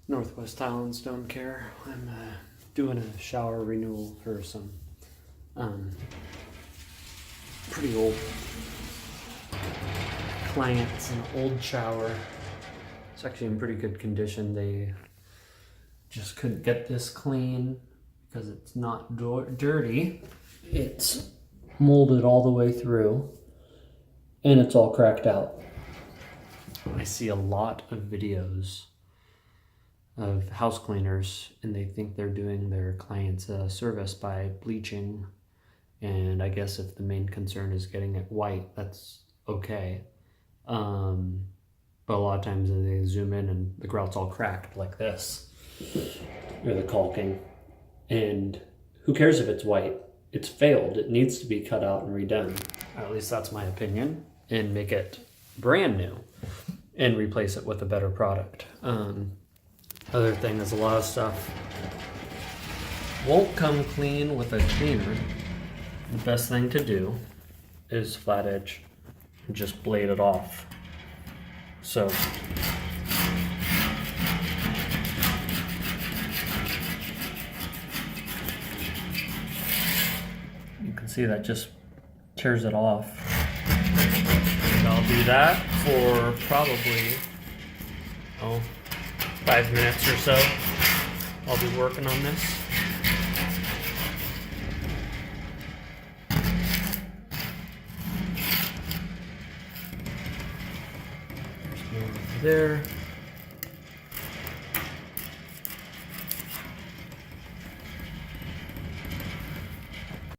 Northwest Tile and Stone Care. I'm doing a shower renewal for some pretty old clients. An old shower. It's actually in pretty good condition. They just couldn't get this clean because it's not dirty. It's molded all the way through and it's all cracked out. I see a lot of videos of house cleaners and they think they're doing their clients a service by bleaching, and I guess if the main concern is getting it white, that's okay. But a lot of times they zoom in and the grout's all cracked like this, or the caulking, and who cares if it's white? It's failed. It needs to be cut out and redone. At least that's my opinion. And make it brand new and replace it with a better product. Other thing is a lot of stuff won't come clean with a cleaner. The best thing to do is flat edge and just blade it off. So you can see that just tears it off. And I'll do that for probably 5 minutes or so. I'll be working on this. There's more over there.